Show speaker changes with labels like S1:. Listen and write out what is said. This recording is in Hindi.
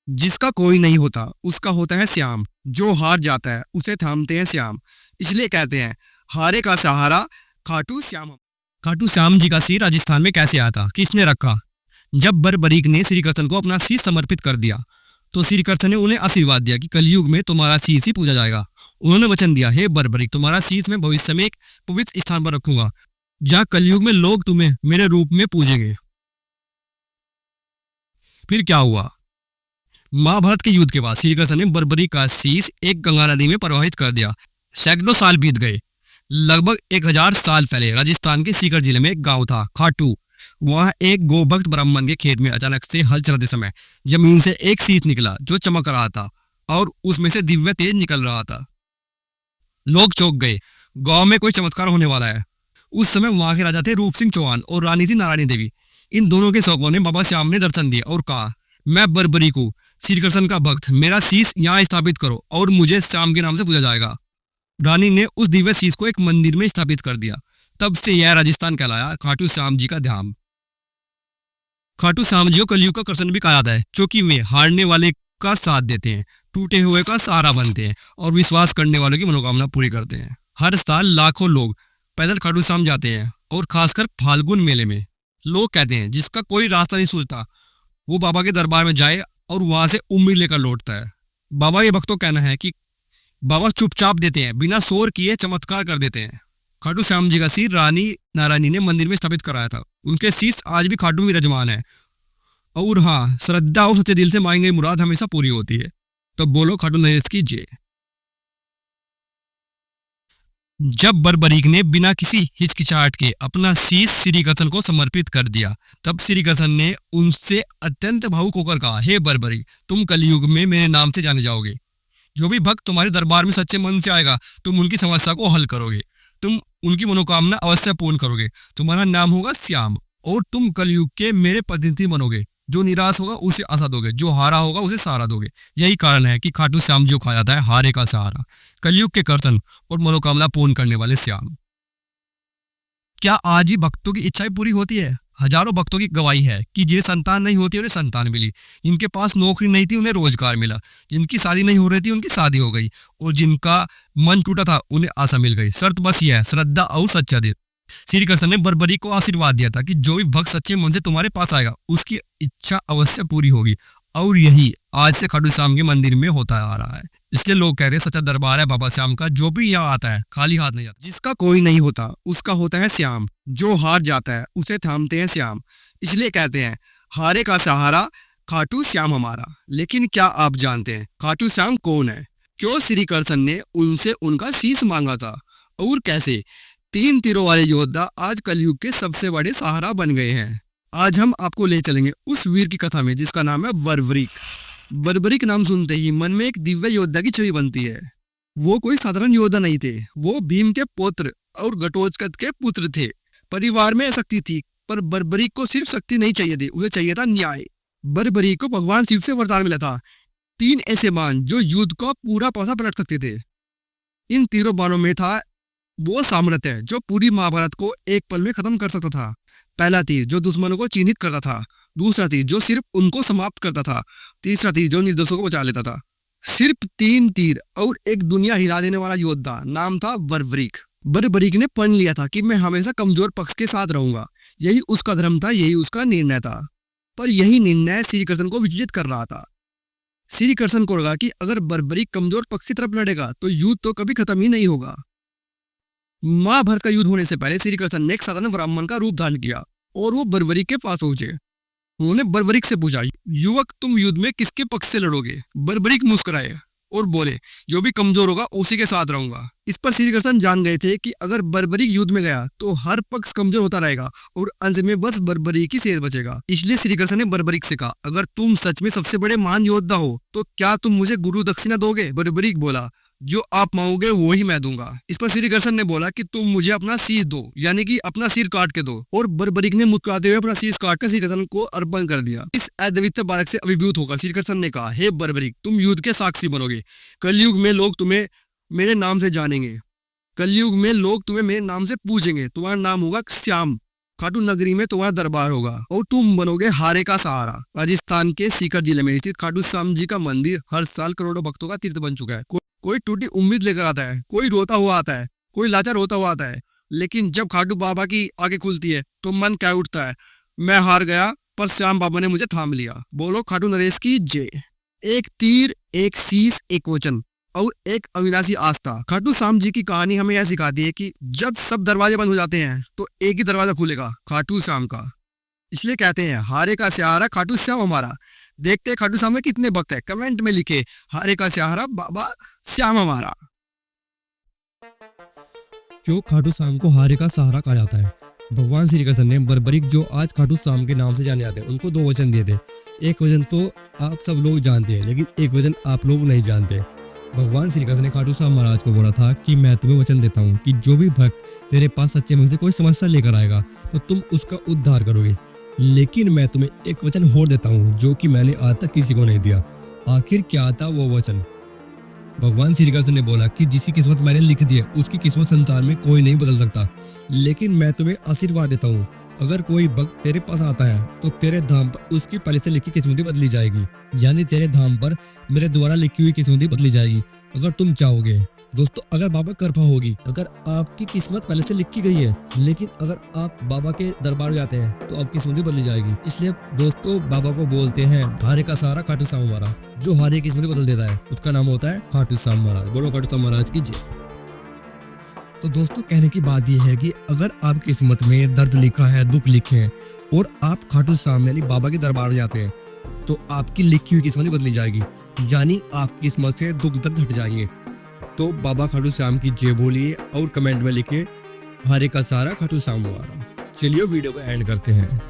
S1: जिसका कोई नहीं होता उसका होता है श्याम। जो हार जाता है उसे थामते हैं श्याम। इसलिए कहते हैं हारे का सहारा खाटू श्याम।
S2: खाटू श्याम जी का सिर राजस्थान में कैसे आया था, किसने रखा? जब बरबरीक ने श्री कृष्ण को अपना शीश समर्पित कर दिया तो श्री कृष्ण ने उन्हें आशीर्वाद दिया कि कलयुग में तुम्हारा शीश ही पूजा जाएगा। उन्होंने वचन दिया, हे बरबरीक, तुम्हारा शीश मैं भविष्य में एक पवित्र स्थान पर रखूंगा जहाँ कलयुग में लोग तुम्हें मेरे रूप में पूजेंगे। फिर क्या हुआ? महाभारत के युद्ध के बाद श्री कृष्ण ने बरबरीक का शीश एक गंगा नदी में प्रवाहित कर दिया। सैकड़ों साल बीत गए। लगभग 1000 साल पहले राजस्थान के सीकर जिले में एक गांव था खाटू। वहां एक गोभक्त ब्राह्मण के खेत में अचानक से हल चलाते समय जमीन से एक शीश निकला जो चमक रहा था और उसमें से दिव्य तेज निकल रहा था। लोग चौंक गए, गांव में कोई चमत्कार होने वाला है। उस समय वहां के राजा थे रूप सिंह चौहान और रानी थी नारायणी देवी। इन दोनों के सेवकों ने बाबा श्याम ने दर्शन दिया और कहा, मैं बरबरीक हूँ, श्री कृष्ण का भक्त, मेरा शीश यहाँ स्थापित करो और मुझे श्याम के नाम से पूजा जाएगा। रानी ने उस दिव्य शीश को एक मंदिर में स्थापित कर दिया। तब से यह राजस्थान कहलाया खाटू श्याम जी का धाम। खाटू श्याम जी को कलयुग का कृष्ण भी कहा जाता है, क्योंकि वे हारने वाले का साथ देते हैं, टूटे हुए का सहारा बनते हैं और विश्वास करने वालों की मनोकामना पूरी करते हैं। हर साल लाखों लोग पैदल खाटू श्याम जाते हैं और खासकर फाल्गुन मेले में। लोग कहते हैं जिसका कोई रास्ता नहीं सूझता वो बाबा के दरबार में जाए और वहां से उम्मीद लेकर लौटता है। बाबा के भक्तों का कहना है कि बाबा चुपचाप देते हैं, बिना शोर किए चमत्कार कर देते हैं। खाटू श्याम जी का सिर रानी नारायणी ने मंदिर में स्थापित कराया था। उनके शीश आज भी खाटू में विराजमान है। और हाँ, श्रद्धा और सच्चे दिल से मांगी गई मुराद हमेशा पूरी होती है। तो बोलो खाटू नरेश की जय। जब बरबरीक ने बिना किसी हिचकिचाहट के अपना शीश श्री कृष्ण को समर्पित कर दिया, तब श्री कृष्ण ने उनसे अत्यंत भावुक होकर कहा, हे बरबरीक, तुम कलयुग में मेरे नाम से जाने जाओगे। जो भी भक्त तुम्हारे दरबार में सच्चे मन से आएगा, तुम उनकी समस्या को हल करोगे, तुम उनकी मनोकामना अवश्य पूर्ण करोगे। तुम्हारा नाम होगा श्याम और तुम कलयुग के मेरे प्रतिनिधि बनोगे। जो निराश होगा उसे आशा दोगे, जो हारा होगा उसे सहारा दोगे। यही कारण है कि खाटू श्याम जी को कहा जाता है हारे का सहारा, कलयुग के कृष्ण और मनोकामना पूर्ण करने वाले श्याम। क्या आज भी भक्तों की इच्छाएं पूरी होती है? हजारों भक्तों की गवाही है कि जिन्हें संतान नहीं होती उन्हें संतान मिली, जिनके पास नौकरी नहीं थी उन्हें रोजगार मिला, जिनकी शादी नहीं हो रही थी उनकी शादी हो गई और जिनका मन टूटा था उन्हें आशा मिल गई। शर्त बस यह है, श्रद्धा और सच्चा दिल। श्री कृष्ण ने बरबरीक को आशीर्वाद दिया था कि जो भी भक्त सच्चे मन से तुम्हारे पास आएगा उसकी इच्छा अवश्य पूरी होगी। और यही आज से खाटू श्याम के मंदिर में होता आ रहा है। इसलिए लोग कह रहे हैं सच्चा दरबार है बाबा श्याम का, जो भी यहाँ आता है खाली हाथ नहीं जाता।
S1: जिसका कोई नहीं होता उसका होता है श्याम। जो हार जाता है उसे थामते हैं श्याम। इसलिए कहते हैं हारे का सहारा खाटू श्याम हमारा। लेकिन क्या आप जानते हैं खाटू श्याम कौन है? क्यों श्री कृष्ण ने उनसे उनका शीश मांगा था और कैसे 3 तीरों वाले योद्धा आज कलयुग के सबसे बड़े सहारा बन गए हैं। आज हम आपको ले चलेंगे उस वीर की कथा में जिसका नाम है बरबरीक। बरबरीक नाम सुनते ही मन में एक दिव्य योद्धा की छवि बनती है। वो कोई साधारण योद्धा नहीं थे, वो भीम के पुत्र और घटोत्कच के पुत्र थे। परिवार में शक्ति थी, पर बरबरीक को सिर्फ शक्ति नहीं चाहिए थी, उसे चाहिए था न्याय। बरबरीक को भगवान शिव से वरदान मिला था, 3 ऐसे बाण जो युद्ध को पूरा पासा पलट सकते थे। इन तीनों बाणों में था वो सामर्थ्य जो पूरी महाभारत को एक पल में खत्म कर सकता था। पहला तीर जो दुश्मनों को चिन्हित करता था, दूसरा तीर जो सिर्फ उनको समाप्त करता था, तीसरा तीर जो निर्दोषों को बचा लेता था। सिर्फ 3 तीर और एक दुनिया हिला देने वाला योद्धा, नाम था बरबरीक। बरबरीक ने प्रण लिया था कि मैं हमेशा कमजोर पक्ष के साथ रहूंगा। यही उसका धर्म था, यही उसका निर्णय था। पर यही निर्णय श्री कृष्ण को विचलित कर रहा था। श्री कृष्ण को लगा कि अगर बरबरीक कमजोर पक्ष की तरफ लड़ेगा तो युद्ध तो कभी खत्म ही नहीं होगा। महाभारत का युद्ध होने से पहले श्री कृष्ण ने एक साधारण ब्राह्मण का रूप धारण किया और वो बरबरीक के पास पहुंचे। उन्होंने बरबरीक से पूछा, युवक, तुम युद्ध में किसके पक्ष से लड़ोगे? बरबरीक मुस्कुराए और बोले, जो भी कमजोर होगा उसी के साथ रहूंगा। इस पर श्री कृष्ण जान गए थे कि अगर बरबरीक युद्ध में गया तो हर पक्ष कमजोर होता रहेगा और अंत में बस बरबरीक ही शेष बचेगा। इसलिए श्री कृष्ण ने बरबरीक से कहा, अगर तुम सच में सबसे बड़े महान योद्धा हो तो क्या तुम मुझे गुरु दक्षिणा दोगे? बरबरीक बोला, जो आप मांगोगे वो ही मैं दूंगा। इस पर श्री कृष्ण ने बोला कि तुम मुझे अपना शीश दो, यानी कि अपना सिर काट के दो। और बरबरीक ने मुस्कुराते हुए अपना शीश काट कर श्री कृष्ण को अर्पण कर दिया। इस अद्वितीय बालक से अभिभूत होकर श्री कृष्ण ने कहा, हे बरबरीक, तुम युद्ध के साक्षी बनोगे। कलयुग में लोग तुम्हें मेरे नाम से जानेंगे, कलयुग में लोग तुम्हें मेरे नाम से पूछेंगे। तुम्हारा नाम होगा श्याम खाटू नगरी में तुम्हारा दरबार होगा और तुम बनोगे हारे का सहारा। राजस्थान के सीकर जिले में स्थित खाटू श्याम जी का मंदिर हर साल करोड़ों भक्तों का तीर्थ बन चुका है। कोई टूटी उम्मीद लेकर आता है, कोई रोता हुआ आता है, कोई लाचार होता हुआ आता है, लेकिन जब खाटू बाबा की आंखें खुलती है तो मन क्या उठता है, मैं हार गया पर श्याम बाबा ने मुझे थाम लिया। बोलो खाटू नरेश की जय। एक तीर, एक शीश, एक वचन और एक अविनाशी आस्था। खाटू श्याम जी की कहानी हमें यह सिखाती है कि जब सब दरवाजे बंद हो जाते हैं तो एक ही दरवाजा खुलेगा, खाटू श्याम का। इसलिए कहते हैं हारे का सहारा खाटू श्याम हमारा। देखते हैं खाटू श्याम में कितने भक्त है, कमेंट में लिखे हारे का सहारा बाबा श्याम हमारा।
S2: क्यों खाटू श्याम को हारे का सहारा कहा जाता है? भगवान श्री कृष्ण ने बर्बरिक, जो आज खाटू श्याम के नाम से जाने जाते हैं, उनको 2 वचन दिए थे। एक वचन तो आप सब लोग जानते हैं, लेकिन एक वचन आप लोग नहीं जानते। भगवान श्री कृष्ण ने खाटू श्याम महाराज को बोला था कि मैं तुम्हें वचन देता हूँ कि जो भी भक्त तेरे पास सच्चे मन से कोई समस्या लेकर आएगा तो तुम उसका उद्धार करोगे। लेकिन मैं तुम्हें एक वचन और देता हूँ जो कि मैंने आज तक किसी को नहीं दिया। आखिर क्या था वो वचन? भगवान श्री कृष्ण ने बोला कि जिसकी किस्मत मैंने लिख दी है उसकी किस्मत संसार में कोई नहीं बदल सकता। लेकिन मैं तुम्हें आशीर्वाद देता हूँ, अगर कोई भक्त तेरे पास आता है तो तेरे धाम पर उसकी पहले से लिखी किस्मत बदली जाएगी, यानी तेरे धाम पर मेरे द्वारा लिखी हुई किस्मत बदली जाएगी अगर तुम चाहोगे। दोस्तों, अगर बाबा कृपा होगी, अगर आपकी किस्मत पहले से लिखी गई है, लेकिन अगर आप बाबा के दरबार जाते हैं तो आपकी किस्मत बदली जाएगी। इसलिए दोस्तों, बाबा को बोलते हैं हारे का सहारा खाटू श्याम हमारा। जो हारे की किस्मत बदल देता है उसका नाम होता है खाटू श्याम महाराज। बोलो खाटू श्याम महाराज की जय। तो दोस्तों, कहने की बात यह है कि अगर आपकी किस्मत में दर्द लिखा है, दुख लिखे हैं और आप खाटू श्याम यानी बाबा के दरबार जाते हैं तो आपकी लिखी हुई किस्मत बदली जाएगी, यानी आपकी किस्मत से दुख दर्द हट जाएंगे। तो बाबा खाटू श्याम की जय बोलिए और कमेंट में लिखिए हारे का सहारा खाटू श्याम हमारा। चलिए वीडियो को एंड करते हैं।